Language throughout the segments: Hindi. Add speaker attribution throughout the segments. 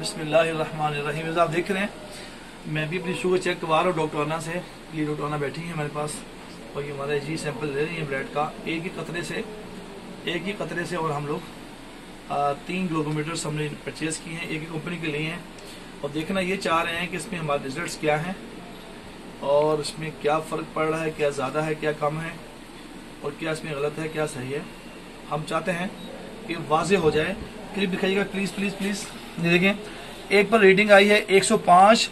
Speaker 1: बिस्मिल्लाहिर्रहमानिर्रहीम। आप देख रहे हैं मैं भी अपनी शुगर चेक करवा रहा हूँ डॉक्टर आना से। ये डॉक्टर आना बैठी है हमारे पास और ये हमारा जी सैंपल दे रही है ब्लड का एक ही कतरे से और हम लोग 3 ग्लूकोमीटर्स हमने परचेज किए हैं, एक ही कंपनी के लिए हैं। और देखना ये चाह रहे हैं कि इसमें हमारे रिजल्ट्स क्या हैं और इसमें क्या फ़र्क पड़ रहा है, क्या ज़्यादा है, क्या कम है और क्या इसमें गलत है, क्या सही है। हम चाहते हैं कि वाजे हो जाए। क्लिप दिखाइएगा प्लीज़ प्लीज़ प्लीज़। ये देखें, एक पर रेटिंग आई है 105,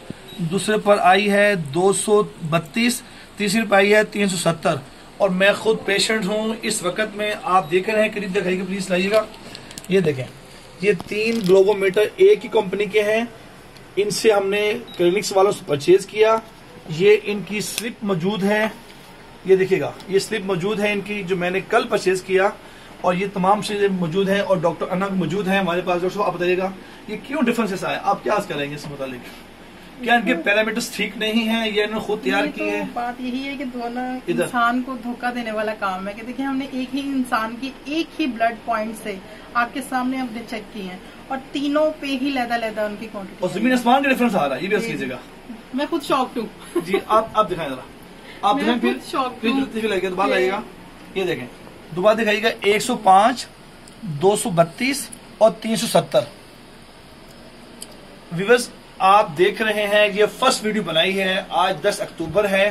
Speaker 1: दूसरे पर आई है 232, तीसरे पर आई है 370 और मैं खुद पेशेंट हूँ इस वक्त में। आप देख रहे हैं, क्लिप दिखाइएगा प्लीज़, लाइएगा। ये देखें, ये 3 ग्लोबोमीटर एक ही कंपनी के हैं। इनसे हमने क्लिनिक्स वालों से परचेज किया। ये इनकी स्लिप मौजूद है, ये देखिएगा, ये स्लिप मौजूद है इनकी जो मैंने कल परचेज किया और ये तमाम चीजें मौजूद हैं और डॉक्टर अनक मौजूद हैं हमारे पास। डॉक्टर साहब आप बताइएगा ये क्यों डिफरेंसेस आए, आप क्या करेंगे इस मुतालिक? क्या इनके पैरामीटर्स ठीक नहीं है या इन्होंने खुद तैयार किए हैं?
Speaker 2: बात यही है कि दोनों इंसान को धोखा देने वाला काम है कि देखिए हमने एक ही इंसान की एक ही ब्लड पॉइंट से आपके सामने हमने चेक किए हैं और तीनों पे ही लैदा उनकी क्वांटिटी
Speaker 1: और जमीन आसमान का डिफरेंस आ रहा है, ये भी अर्ज कीजिएगा।
Speaker 2: मैं खुद शॉक्ड हूँ जी।
Speaker 1: आप दिखाएं जरा, आप दिखाएं फिर लगेगा दोबारा लगेगा। ये देखें, दोबारा दिखाइएगा 105, 232 और 370। व्यूअर्स आप देख रहे हैं, ये फर्स्ट वीडियो बनाई है। आज 10 अक्टूबर है,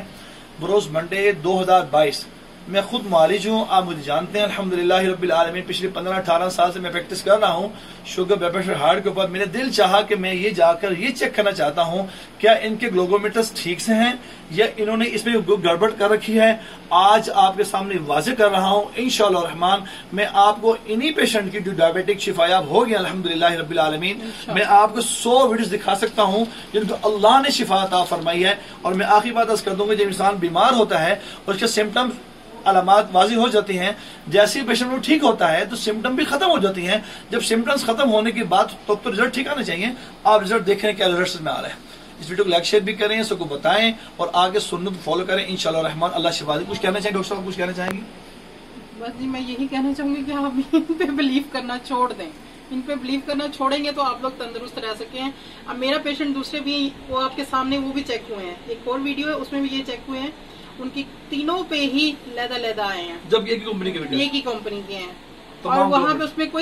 Speaker 1: बरोज मंडे 2022। मैं खुद मालिज हूँ, आप मुझे जानते हैं। अल्हम्दुलिल्लाह रब्बिल आलमीन पिछले 15-18 साल से मैं प्रैक्टिस कर रहा हूँ शुगर, ब्लड प्रेशर, हार्ट के ऊपर। मेरे दिल चाहा कि मैं ये जाकर ये चेक करना चाहता हूँ क्या इनके ग्लूकोमीटर्स ठीक से हैं या इन्होंने इसमें गड़बड़ कर रखी है। आज आपके सामने वाज़ेह कर रहा हूँ इंशाअल्लाह रहमान। मैं आपको इन्हीं पेशेंट की जो डायबिटिक शिफायाब हो गया अल्हम्दुलिल्लाह रब्बिल आलमीन, मैं आपको 100 वीडियोस दिखा सकता हूँ जिनको अल्लाह ने शिफा अता फरमाई है। और मैं आखिरी बात अर्ज कर दूंगा, जब इंसान बीमार होता है और उसके सिम्टम्स अलामात वाजी हो जाती हैं, जैसे ही पेशेंट को ठीक होता है तो सिम्टम भी खत्म हो जाती हैं। जब सिम्टम्स खत्म होने के बाद तो रिजल्ट ठीक आने चाहिए। आप रिजल्ट देखें क्या रिजल्ट में आ रहा है। इस वीडियो को लाइक शेयर भी करें, सबको बताएं और आगे सुन्नत फॉलो करें इंशाअल्लाह रहमान। अल्लाह शिफा दे। कुछ कहना चाहिए डॉक्टर साहब, कुछ कहना चाहेंगे?
Speaker 2: बस जी, मैं यही कहना चाहूंगी कि आप इन पे बिलीव करना छोड़ दें। इन पे बिलीव करना छोड़ेंगे तो आप लोग तंदुरुस्त रह सके हैं। अब मेरा पेशेंट दूसरे भी वो आपके सामने वो भी चेक हुए हैं, एक और वीडियो है उसमें भी ये चेक हुए हैं, उनकी तीनों पे ही लैदा आए हैं।
Speaker 1: जब एक ही कंपनी के
Speaker 2: हैं और वहाँ पे उसमें कोई